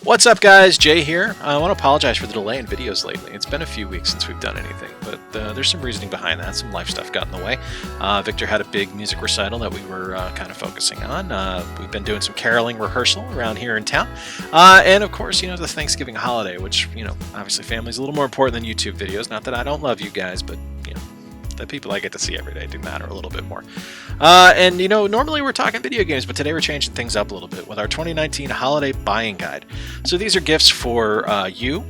What's up, guys? Jay here. I want to apologize for the delay in videos lately. It's been a few weeks since we've done anything, but there's some reasoning behind that. Some life stuff got in the way. Victor had a big music recital that we were kind of focusing on. We've been doing some caroling rehearsal around here in town. And of course, the Thanksgiving holiday, which, obviously family's a little more important than YouTube videos. Not that I don't love you guys, but, the people I get to see every day do matter a little bit more. And normally we're talking video games, but today we're changing things up a little bit with our 2019 holiday buying guide. So these are gifts for you.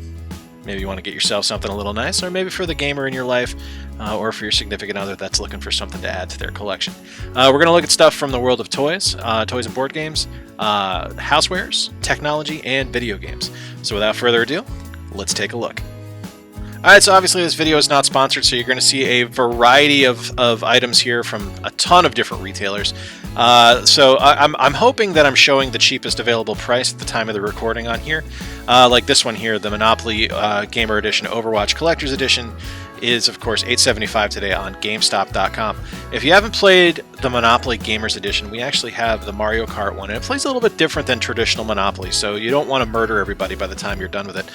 Maybe you want to get yourself something a little nice, or maybe for the gamer in your life, or for your significant other that's looking for something to add to their collection. We're going to look at stuff from the world of toys, toys and board games, housewares, technology, and video games. So without further ado, let's take a look. Alright, so obviously this video is not sponsored, so you're going to see a variety of items here from a ton of different retailers. So I'm hoping that I'm showing the cheapest available price at the time of the recording on here. Like this one here, the Monopoly Gamer Edition Overwatch Collector's Edition is, of course, $8.75 today on GameStop.com. If you haven't played the Monopoly Gamers Edition, we actually have the Mario Kart one, and it plays a little bit different than traditional Monopoly, so you don't want to murder everybody by the time you're done with it.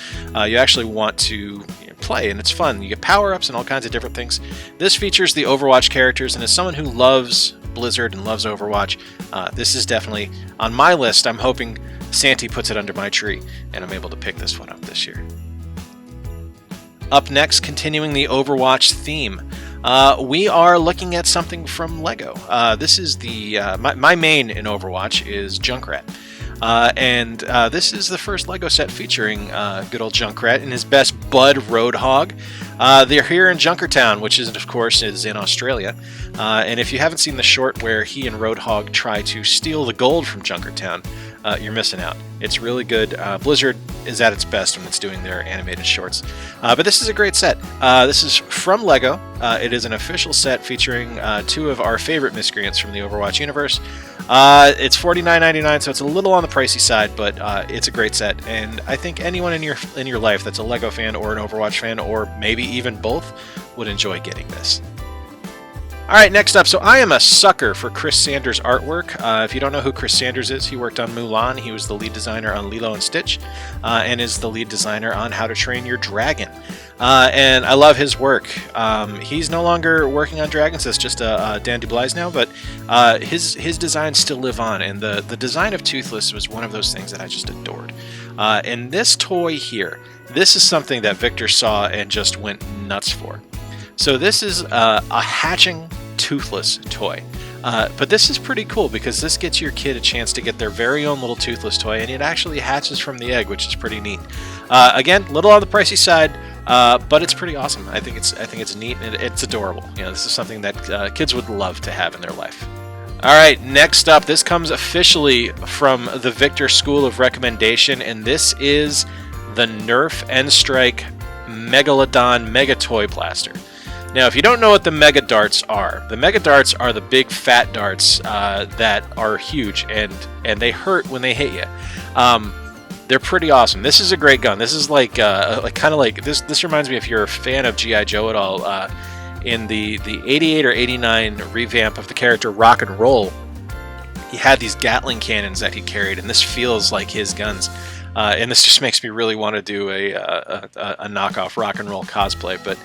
You actually want to play, and it's fun. You get power-ups and all kinds of different things. This features the Overwatch characters, and as someone who loves Blizzard and loves Overwatch, this is definitely on my list. I'm hoping Santy puts it under my tree, and I'm able to pick this one up this year. Up next, continuing the Overwatch theme, we are looking at something from LEGO. This is the my main in Overwatch is Junkrat. And this is the first LEGO set featuring good old Junkrat and his best bud Roadhog. They're here in Junkertown, which is, of course, is in Australia. And if you haven't seen the short where he and Roadhog try to steal the gold from Junkertown, you're missing out. It's really good. Blizzard is at its best when it's doing their animated shorts. But this is a great set. This is from LEGO. It is an official set featuring two of our favorite miscreants from the Overwatch universe. It's $49.99, so it's a little on the pricey side, but it's a great set. And I think anyone in your life that's a LEGO fan or an Overwatch fan, or maybe even both, would enjoy getting this. Alright, next up, so I am a sucker for Chris Sanders' artwork. If you don't know who Chris Sanders is, he worked on Mulan, he was the lead designer on Lilo and Stitch, and is the lead designer on How to Train Your Dragon. And I love his work. He's no longer working on Dragons, that's just Dan DeBlies now, but his designs still live on, and the design of Toothless was one of those things that I just adored. And this toy here, this is something that Victor saw and just went nuts for. So this is a hatching Toothless toy. But this is pretty cool because this gets your kid a chance to get their very own little Toothless toy, and it actually hatches from the egg, which is pretty neat. Again, a little on the pricey side, but it's pretty awesome. I think it's neat and it's adorable. This is something that kids would love to have in their life. Alright, next up, this comes officially from the Victor School of Recommendation, and this is the Nerf N-Strike Megalodon Mega Toy Blaster. Now, if you don't know what the Mega Darts are the big fat darts that are huge, and they hurt when they hit you. They're pretty awesome. This is a great gun. This is like this reminds me, if you're a fan of G.I. Joe at all, in the 88 or 89 revamp of the character Rock and Roll, he had these Gatling cannons that he carried, and this feels like his guns. And this just makes me really want to do a knockoff Rock and Roll cosplay, but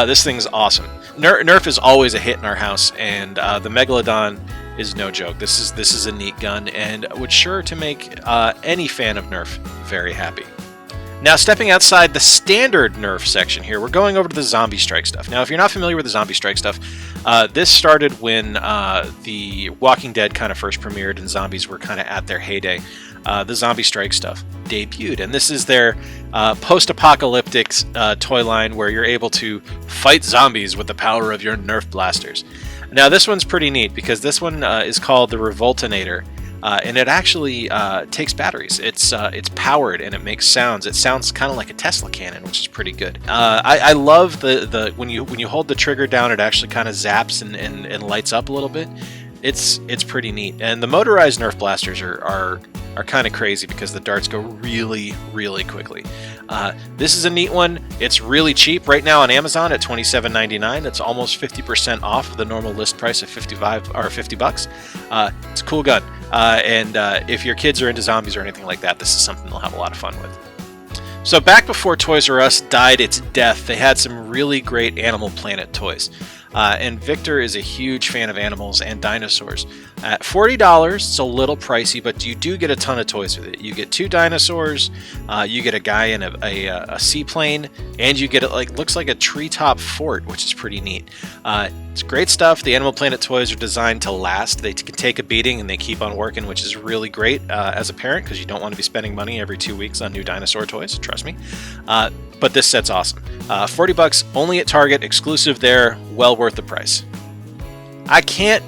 this thing's awesome. Nerf is always a hit in our house, and the Megalodon is no joke. This is a neat gun, and would sure to make any fan of Nerf very happy. Now, stepping outside the standard Nerf section here, we're going over to the Zombie Strike stuff. Now, if you're not familiar with the Zombie Strike stuff, this started when the Walking Dead kind of first premiered and zombies were kind of at their heyday. The Zombie Strike stuff debuted, and this is their post-apocalyptic toy line where you're able to fight zombies with the power of your Nerf blasters. Now, this one's pretty neat because this one is called the Revoltinator. And it actually takes batteries. It's powered and it makes sounds. It sounds kind of like a Tesla cannon, which is pretty good. I love the when you hold the trigger down, it actually kind of zaps and lights up a little bit. It's pretty neat. And the motorized Nerf blasters are kind of crazy because the darts go really, really quickly. This is a neat one. It's really cheap right now on Amazon at $27.99. That's almost 50% off the normal list price of $50 bucks. It's a cool gun. And if your kids are into zombies or anything like that, this is something they'll have a lot of fun with. So back before Toys R Us died its death, they had some really great Animal Planet toys. And Victor is a huge fan of animals and dinosaurs. At $40, it's a little pricey, but you do get a ton of toys with it. You get 2 dinosaurs, you get a guy in a seaplane, and you get looks like a treetop fort, which is pretty neat. It's great stuff. The Animal Planet toys are designed to last. They can take a beating and they keep on working, which is really great as a parent, because you don't want to be spending money every 2 weeks on new dinosaur toys, trust me. But this set's awesome. $40 only at Target, exclusive there, well worth the price. I can't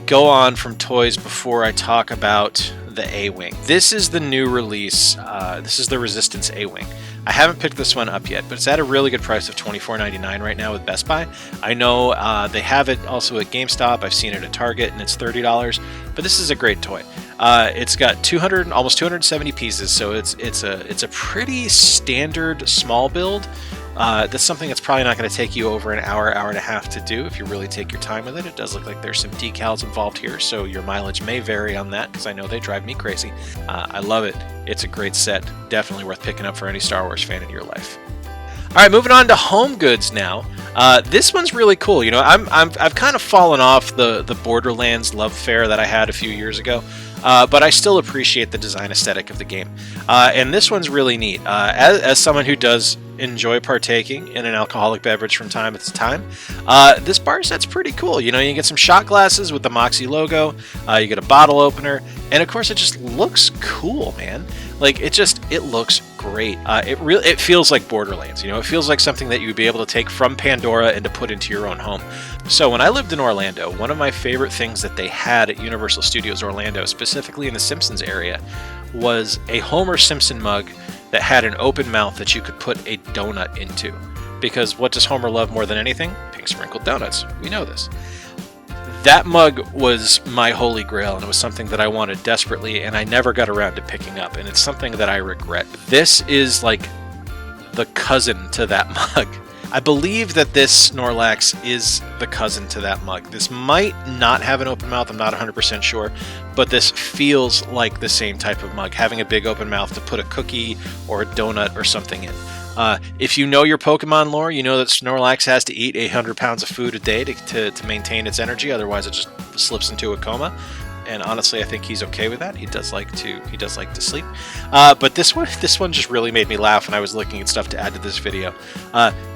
go on from toys before I talk about the Awing. This is the new release. This is the Resistance Awing. I haven't picked this one up yet, but it's at a really good price of $24.99 right now with Best Buy. I know they have it also at GameStop. I've seen it at Target, and it's $30. But this is a great toy. It's got almost 270 pieces, so it's a pretty standard small build. That's something that's probably not going to take you over an hour and a half to do if you really take your time with it. It does look like there's some decals involved here, so your mileage may vary on that, because I know they drive me crazy. I love it. It's a great set. Definitely worth picking up for any Star Wars fan in your life. All right, moving on to home goods now. This one's really cool. You know, I've kind of fallen off the Borderlands love affair that I had a few years ago. But I still appreciate the design aesthetic of the game. And this one's really neat. As someone who does enjoy partaking in an alcoholic beverage from time to time, this bar set's pretty cool. You know, you get some shot glasses with the Moxie logo, you get a bottle opener, and of course it just looks cool, man. Like, it looks great. It feels like Borderlands, you know, it feels like something that you would be able to take from Pandora and to put into your own home. So when I lived in Orlando, one of my favorite things that they had at Universal Studios Orlando, specifically in the Simpsons area, was a Homer Simpson mug that had an open mouth that you could put a donut into. Because what does Homer love more than anything? Pink sprinkled donuts. We know this. That mug was my holy grail, and it was something that I wanted desperately, and I never got around to picking up, and it's something that I regret. This is like the cousin to that mug. I believe that this Snorlax is the cousin to that mug. This might not have an open mouth, I'm not 100% sure, but this feels like the same type of mug, having a big open mouth to put a cookie or a donut or something in. If you know your Pokemon lore, you know that Snorlax has to eat 800 pounds of food a day to maintain its energy, otherwise it just slips into a coma. And honestly, I think he's okay with that. He does like to sleep. But this one just really made me laugh when I was looking at stuff to add to this video.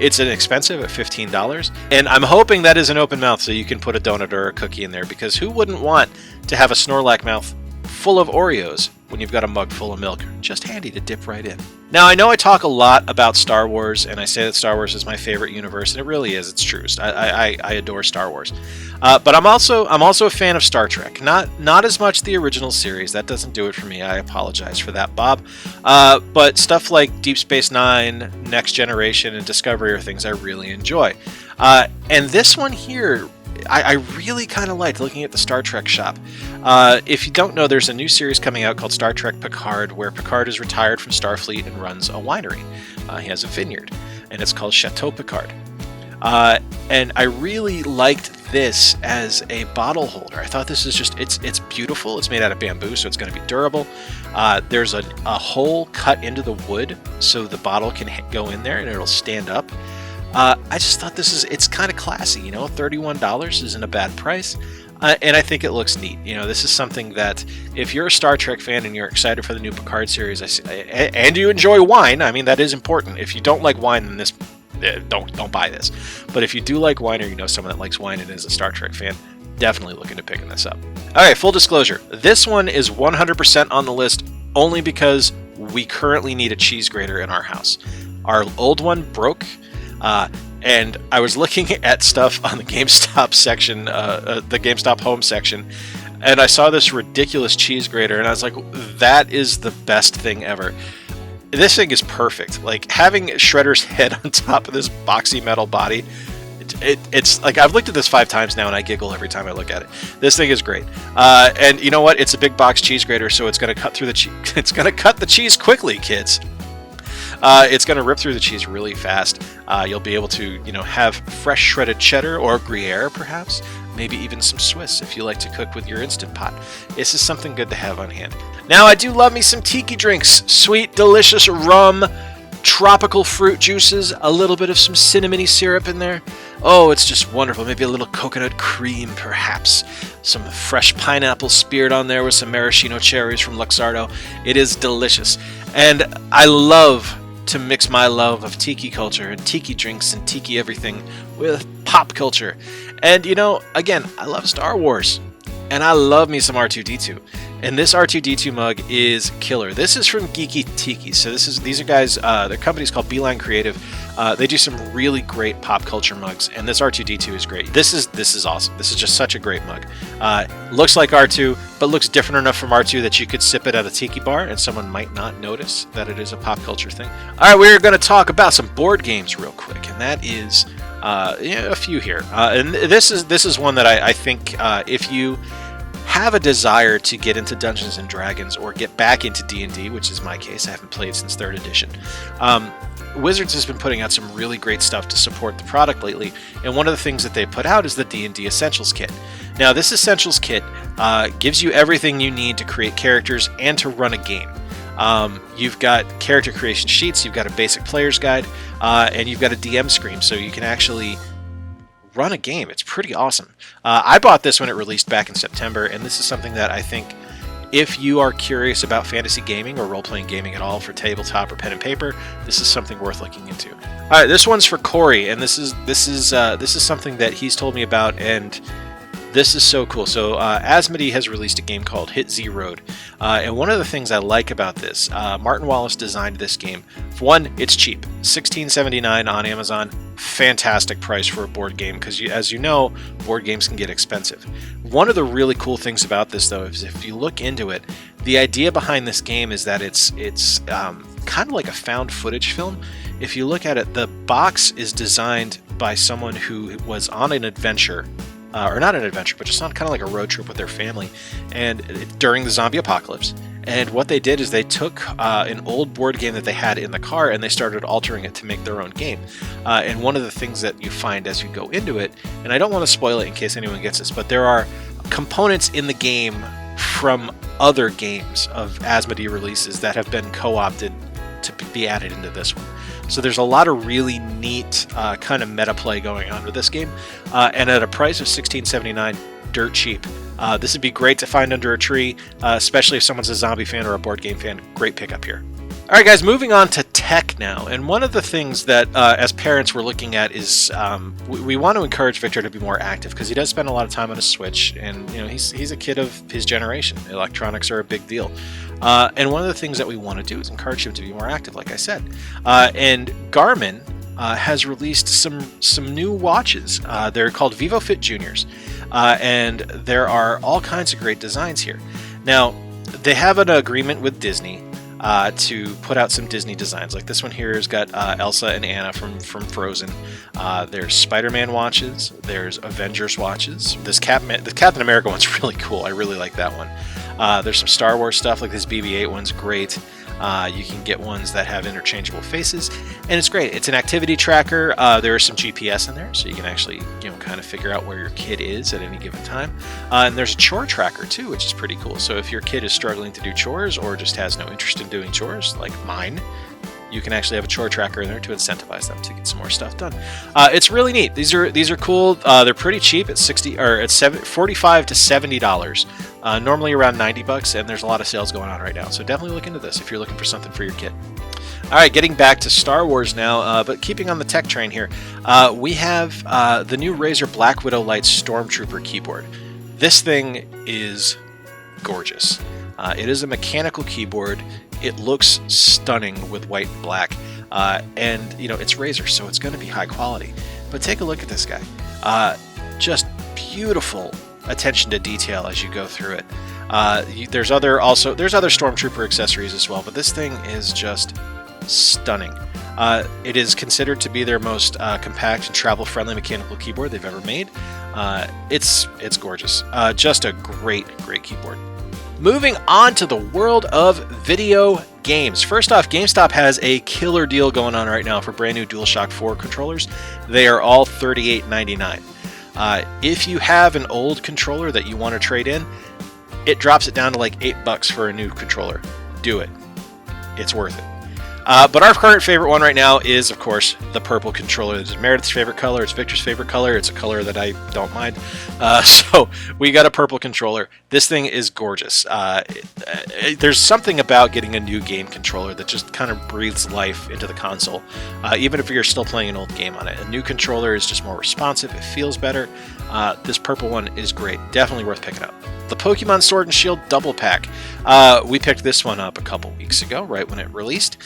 It's inexpensive at $15, and I'm hoping that is an open mouth so you can put a donut or a cookie in there, because who wouldn't want to have a Snorlax mouth full of Oreos when you've got a mug full of milk? Just handy to dip right in. Now, I know I talk a lot about Star Wars, and I say that Star Wars is my favorite universe, and it really is. It's true. I adore Star Wars. But I'm also a fan of Star Trek. Not as much the original series. That doesn't do it for me. I apologize for that, Bob. But stuff like Deep Space Nine, Next Generation, and Discovery are things I really enjoy. And this one here, I really kind of liked looking at the Star Trek shop. If you don't know, there's a new series coming out called Star Trek Picard, where Picard is retired from Starfleet and runs a winery. He has a vineyard, and it's called Chateau Picard. And I really liked this as a bottle holder. I thought this is just, it's beautiful. It's made out of bamboo, so it's going to be durable. There's a hole cut into the wood so the bottle can go in there and it'll stand up. I just thought it's kind of classy, you know. $31 isn't a bad price, and I think it looks neat. You know, this is something that if you're a Star Trek fan and you're excited for the new Picard series, and you enjoy wine, I mean, that is important. If you don't like wine, then this don't buy this. But if you do like wine, or you know someone that likes wine and is a Star Trek fan, definitely look into picking this up. Okay, full disclosure, this one is 100% on the list only because we currently need a cheese grater in our house. Our old one broke. And I was looking at stuff on the GameStop section, the GameStop home section, and I saw this ridiculous cheese grater, and I was like, that is the best thing ever. This thing is perfect. Like, having Shredder's head on top of this boxy metal body, it's like, I've looked at this 5 times now, and I giggle every time I look at it. This thing is great. And you know what? It's a big box cheese grater, so it's going to cut through the cheese. It's going to cut the cheese quickly, kids. It's going to rip through the cheese really fast. You'll be able to, you know, have fresh shredded cheddar or Gruyere, perhaps, maybe even some Swiss if you like to cook with your Instant Pot. This is something good to have on hand. Now, I do love me some Tiki drinks. Sweet, delicious rum, tropical fruit juices, a little bit of some cinnamony syrup in there. Oh, it's just wonderful. Maybe a little coconut cream, perhaps. Some fresh pineapple speared on there with some maraschino cherries from Luxardo. It is delicious. And I love to mix my love of Tiki culture and Tiki drinks and Tiki everything with pop culture. And, you know, again, I love Star Wars. And I love me some R2-D2. And this R2-D2 mug is killer. This is from Geeky Tiki. So these are guys, their company's called Beeline Creative. They do some really great pop culture mugs, and this R2-D2 is great. This is awesome. This is just such a great mug. Looks like R2, but looks different enough from R2 that you could sip it at a tiki bar, and someone might not notice that it is a pop culture thing. All right, we're going to talk about some board games real quick, and that is a few here. And this is one that I think if you have a desire to get into Dungeons and Dragons or get back into D&D, which is my case, I haven't played since 3rd edition. Wizards has been putting out some really great stuff to support the product lately, and one of the things that they put out is the D&D Essentials Kit. Now, this Essentials Kit gives you everything you need to create characters and to run a game. You've got character creation sheets, you've got a basic player's guide, and you've got a DM screen, so you can actually run a game. It's pretty awesome. I bought this when it released back in September, and this is something that I think if you are curious about fantasy gaming or role-playing gaming at all for tabletop or pen and paper, this is something worth looking into. All right, this one's for Corey, and this is something that he's told me about, and this is so cool. So Asmodee has released a game called Hit Z Road, and one of the things I like about this, Martin Wallace designed this game. For one, it's cheap, $16.79 on Amazon. Fantastic price for a board game because, as you know, board games can get expensive. One of the really cool things about this, though, is if you look into it, the idea behind this game is that it's kind of like a found footage film. If you look at it, the box is designed by someone who was on an adventure. Or not an adventure, but just on kind of like a road trip with their family, and during the zombie apocalypse. And what they did is they took an old board game that they had in the car and they started altering it to make their own game. And one of the things that you find as you go into it, and I don't want to spoil it in case anyone gets this, but there are components in the game from other games of Asmodee releases that have been co-opted to be added into this one. So there's a lot of really neat kind of meta play going on with this game, and at a price of $16.79, dirt cheap. This would be great to find under a tree, especially if someone's a zombie fan or a board game fan. Great pickup here. All right, guys, moving on to tech now. And one of the things that, as parents, we're looking at is we want to encourage Victor to be more active because he does spend a lot of time on his Switch, and you know he's a kid of his generation. Electronics are a big deal. And one of the things that we want to do is encourage him to be more active, like I said. And Garmin has released some new watches. They're called Vivofit Juniors, and there are all kinds of great designs here. Now, they have an agreement with Disney to put out some Disney designs. Like this one here has got Elsa and Anna from Frozen. There's Spider-Man watches. There's Avengers watches. The Captain America one's really cool. I really like that one. There's some Star Wars stuff, like this BB-8 one's great. You can get ones that have interchangeable faces, and it's great. It's an activity tracker. There is some GPS in there, so you can actually, kind of figure out where your kid is at any given time. And there's a chore tracker too, which is pretty cool. So if your kid is struggling to do chores or just has no interest in doing chores, like mine, you can actually have a chore tracker in there to incentivize them to get some more stuff done. It's really neat. These are cool. They're pretty cheap at $45 to $70. Normally around $90, and there's a lot of sales going on right now. So definitely look into this if you're looking for something for your kid. All right, getting back to Star Wars now, but keeping on the tech train here, we have the new Razer BlackWidow Lite Stormtrooper keyboard. This thing is gorgeous. It is a mechanical keyboard. It looks stunning with white and black, and it's Razer, so it's going to be high quality. But take a look at this guy. Just beautiful attention to detail as you go through it. There's other Stormtrooper accessories as well, but this thing is just stunning. It is considered to be their most compact and travel-friendly mechanical keyboard they've ever made. It's gorgeous. Just a great keyboard. Moving on to the world of video games. First off, GameStop has a killer deal going on right now for brand new DualShock 4 controllers. They are all $38.99. If you have an old controller that you want to trade in, it drops it down to like $8 for a new controller. Do it. It's worth it. But our current favorite one right now is, of course, the purple controller. This is Meridith's favorite color. It's Victor's favorite color. It's a color that I don't mind. So we got a purple controller. This thing is gorgeous. There's something about getting a new game controller that just kind of breathes life into the console, even if you're still playing an old game on it. A new controller is just more responsive. It feels better. This purple one is great. Definitely worth picking up. The Pokemon Sword and Shield Double Pack. We picked this one up a couple weeks ago, right when it released.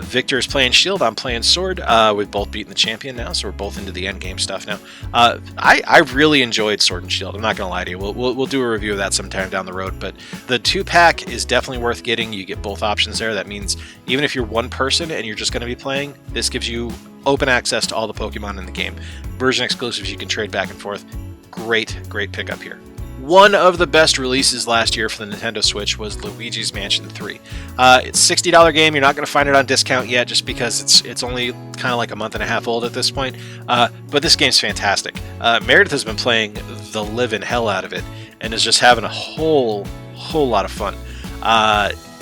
Victor is playing Shield, I'm playing Sword. We've both beaten the champion now, so we're both into the end game stuff now. I really enjoyed Sword and Shield. I'm not going to lie to you. We'll do a review of that sometime down the road, but the 2-pack is definitely worth getting. You get both options there. That means even if you're one person and you're just going to be playing, this gives you open access to all the Pokemon in the game. Version exclusives you can trade back and forth. Great pickup here. One of the best releases last year for the Nintendo Switch was Luigi's Mansion 3. It's a $60 game. You're not going to find it on discount yet just because it's only kind of like a month and a half old at this point. But this game's fantastic. Meridith has been playing the living hell out of it and is just having a whole lot of fun.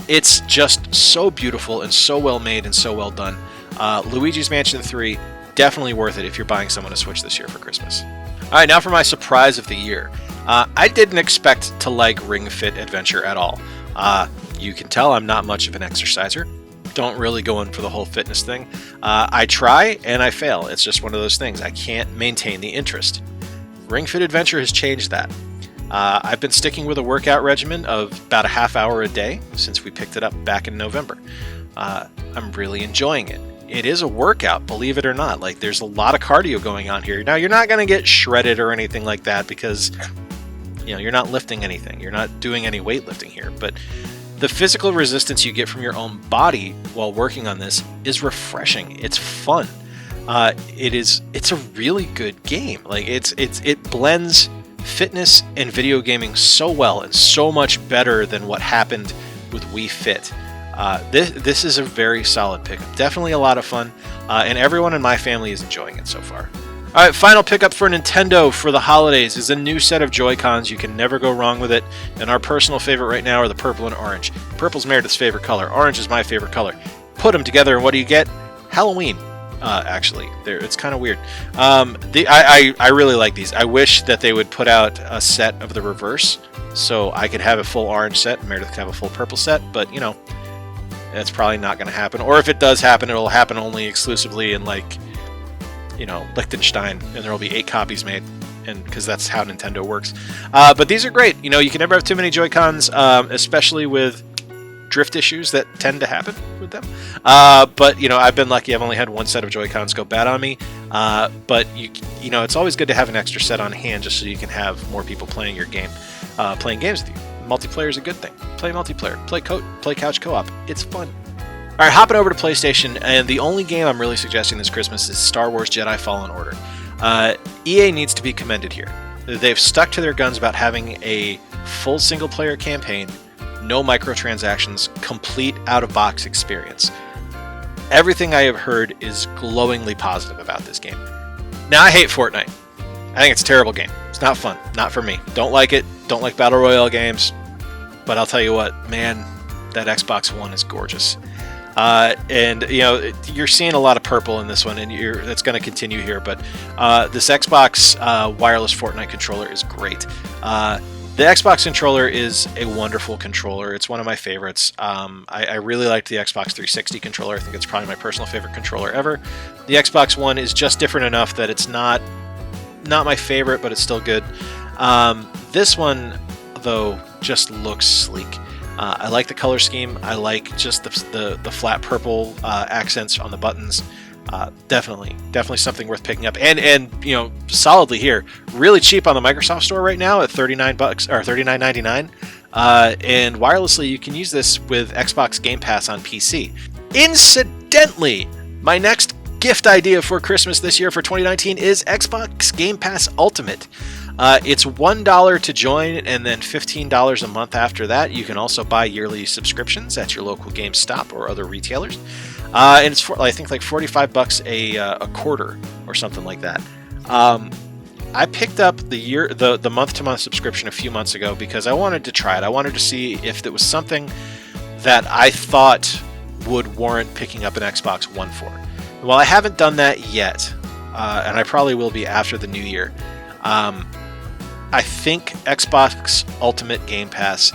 It's just so beautiful and so well made and so well done. Luigi's Mansion 3, definitely worth it if you're buying someone a Switch this year for Christmas. All right, now for my surprise of the year. I didn't expect to like Ring Fit Adventure at all. You can tell I'm not much of an exerciser. Don't really go in for the whole fitness thing. I try and I fail. It's just one of those things. I can't maintain the interest. Ring Fit Adventure has changed that. I've been sticking with a workout regimen of about a half hour a day since we picked it up back in November. I'm really enjoying it. It is a workout, believe it or not. Like, there's a lot of cardio going on here. Now, you're not going to get shredded or anything like that because, you know, you're not lifting anything. You're not doing any weightlifting here. But the physical resistance you get from your own body while working on this is refreshing. It's fun. It's a really good game. Like, it blends fitness and video gaming so well and so much better than what happened with Wii Fit. This is a very solid pickup. Definitely a lot of fun, and everyone in my family is enjoying it so far. All right, final pickup for Nintendo for the holidays is a new set of Joycons. You can never go wrong with it, and our personal favorite right now are the purple and orange. Purple's Meridith's favorite color. Orange is my favorite color. Put them together, and what do you get? Halloween. Actually, it's kind of weird. I really like these. I wish that they would put out a set of the reverse, so I could have a full orange set, and Meridith could have a full purple set, but, you know, that's probably not going to happen. Or if it does happen, it'll happen only exclusively in, like, you know, Liechtenstein, and there will be 8 copies made, and because that's how Nintendo works. But these are great. You know, you can never have too many Joy-Cons, especially with drift issues that tend to happen with them. But, you know, I've been lucky. I've only had one set of Joy-Cons go bad on me. But, you know, it's always good to have an extra set on hand just so you can have more people playing your game, playing games with you. Multiplayer is a good thing. Play multiplayer. Play couch co-op. It's fun. All right, hopping over to PlayStation, and the only game I'm really suggesting this Christmas is Star Wars Jedi Fallen Order. EA needs to be commended here. They've stuck to their guns about having a full single-player campaign, no microtransactions, complete out-of-box experience. Everything I have heard is glowingly positive about this game. Now, I hate Fortnite. I think it's a terrible game. It's not fun. Not for me. Don't like it. Don't like Battle Royale games. But I'll tell you what, man, that Xbox One is gorgeous. And, you know, you're seeing a lot of purple in this one, and that's going to continue here. But this Xbox wireless Fortnite controller is great. The Xbox controller is a wonderful controller. It's one of my favorites. I really liked the Xbox 360 controller. I think it's probably my personal favorite controller ever. The Xbox One is just different enough that it's not my favorite, but it's still good. This one, though, just looks sleek. I like the color scheme. I like just the flat purple accents on the buttons. Definitely something worth picking up. And you know, solidly here, really cheap on the Microsoft Store right now at $39 or $39.99. And wirelessly, you can use this with Xbox Game Pass on PC. Incidentally, my next gift idea for Christmas this year for 2019 is Xbox Game Pass Ultimate. It's $1 to join, and then $15 a month after that. You can also buy yearly subscriptions at your local GameStop or other retailers. And it's I think like $45 a quarter or something like that. I picked up the month-to-month subscription a few months ago because I wanted to try it. I wanted to see if it was something that I thought would warrant picking up an Xbox One for. Well, I haven't done that yet, and I probably will be after the new year. I think Xbox Ultimate Game Pass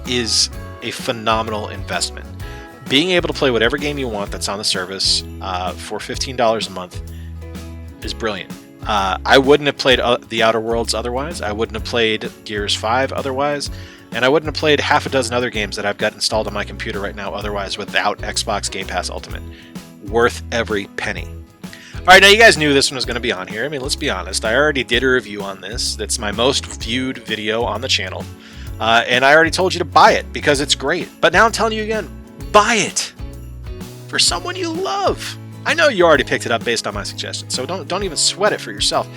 is a phenomenal investment. Being able to play whatever game you want that's on the service for $15 a month is brilliant. I wouldn't have played The Outer Worlds otherwise. I wouldn't have played Gears 5 otherwise. And I wouldn't have played half a dozen other games that I've got installed on my computer right now otherwise without Xbox Game Pass Ultimate. Worth every penny. Alright, now you guys knew this one was going to be on here. I mean, let's be honest. I already did a review on this. That's my most viewed video on the channel. And I already told you to buy it because it's great. But now I'm telling you again, buy it! For someone you love! I know you already picked it up based on my suggestion, so don't even sweat it for yourself.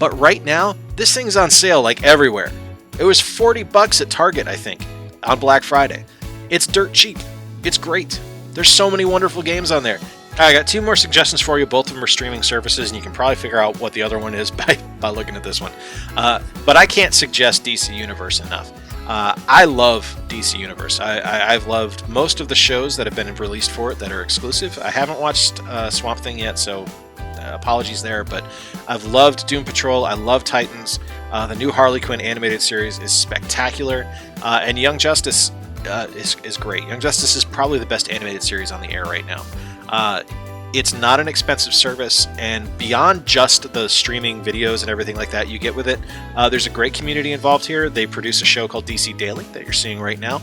But right now, this thing's on sale like everywhere. It was $40 at Target, I think, on Black Friday. It's dirt cheap. It's great. There's so many wonderful games on there. I got two more suggestions for you. Both of them are streaming services, and you can probably figure out what the other one is by looking at this one. But I can't suggest DC Universe enough. I love DC Universe. I've loved most of the shows that have been released for it that are exclusive. I haven't watched Swamp Thing yet, so apologies there, but I've loved Doom Patrol. I love Titans. The new Harley Quinn animated series is spectacular, and Young Justice is great. Young Justice is probably the best animated series on the air right now. It's not an expensive service, and beyond just the streaming videos and everything like that you get with it, there's a great community involved here. They produce a show called DC Daily that you're seeing right now,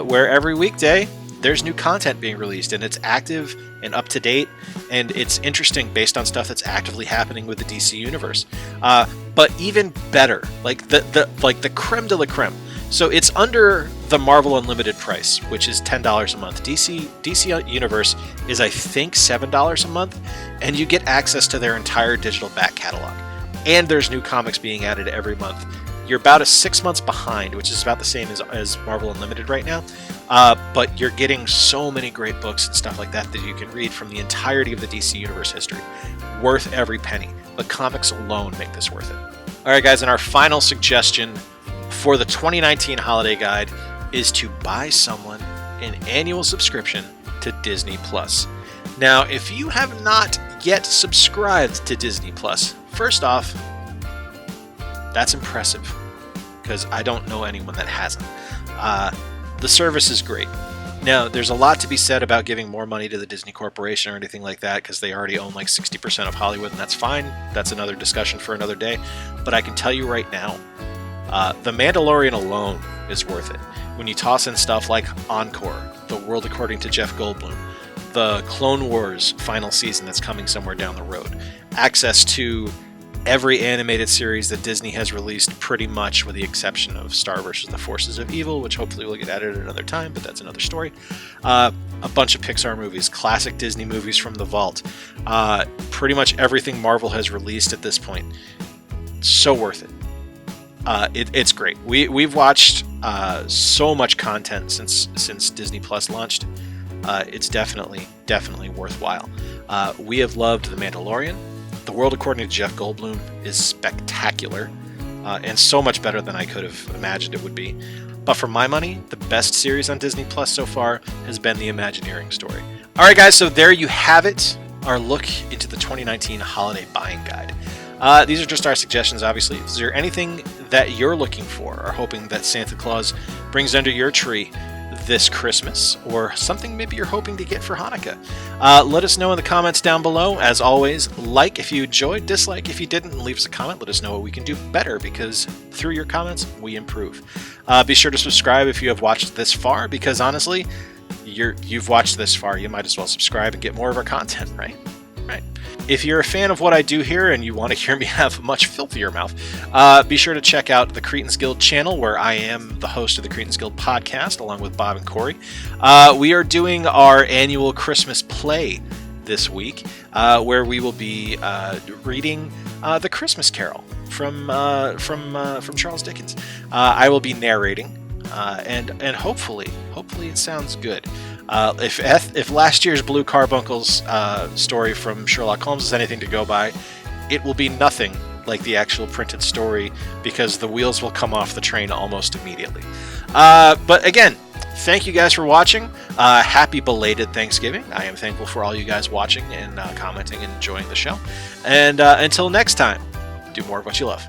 where every weekday there's new content being released, and it's active and up to date, and it's interesting based on stuff that's actively happening with the DC universe. But even better, like the creme de la creme. So it's under the Marvel Unlimited price, which is $10 a month. DC Universe is, I think, $7 a month, and you get access to their entire digital back catalog. And there's new comics being added every month. You're about 6 months behind, which is about the same as Marvel Unlimited right now. But you're getting so many great books and stuff like that that you can read from the entirety of the DC Universe history. Worth every penny. The comics alone make this worth it. All right, guys, and our final suggestion for the 2019 holiday guide is to buy someone an annual subscription to Disney Plus. Now, if you have not yet subscribed to Disney Plus, first off, that's impressive, because I don't know anyone that hasn't. The service is great. Now, there's a lot to be said about giving more money to the Disney Corporation or anything like that, because they already own like 60% of Hollywood, and that's fine. That's another discussion for another day. But I can tell you right now, The Mandalorian alone is worth it. When you toss in stuff like Encore, The World According to Jeff Goldblum, the Clone Wars final season that's coming somewhere down the road, access to every animated series that Disney has released, pretty much with the exception of Star vs. the Forces of Evil, which hopefully will get added at another time, but that's another story. A bunch of Pixar movies, classic Disney movies from the vault. Pretty much everything Marvel has released at this point. So worth it. It's great. We've watched so much content since Disney Plus launched. It's definitely worthwhile. We have loved The Mandalorian. The World According to Jeff Goldblum is spectacular, and so much better than I could have imagined it would be. But for my money, the best series on Disney Plus so far has been The Imagineering Story. All right, guys, so there you have it, our look into the 2019 holiday buying guide. These are just our suggestions, obviously. Is there anything that you're looking for or hoping that Santa Claus brings under your tree this Christmas, or something maybe you're hoping to get for Hanukkah? Let us know in the comments down below. As always, like if you enjoyed, dislike if you didn't, and leave us a comment. Let us know what we can do better, because through your comments, we improve. Be sure to subscribe if you have watched this far, because honestly, you've watched this far. You might as well subscribe and get more of our content, right? Right. If you're a fan of what I do here and you want to hear me have a much filthier mouth, be sure to check out the Cretans Guild channel, where I am the host of the Cretans Guild podcast, along with Bob and Corey. We are doing our annual Christmas play this week, where we will be reading The Christmas Carol from Charles Dickens. I will be narrating, and hopefully it sounds good. If last year's Blue Carbuncle's story from Sherlock Holmes is anything to go by, it will be nothing like the actual printed story, because the wheels will come off the train almost immediately. But again, thank you guys for watching. Happy belated Thanksgiving. I am thankful for all you guys watching and commenting and enjoying the show. And until next time, do more of what you love.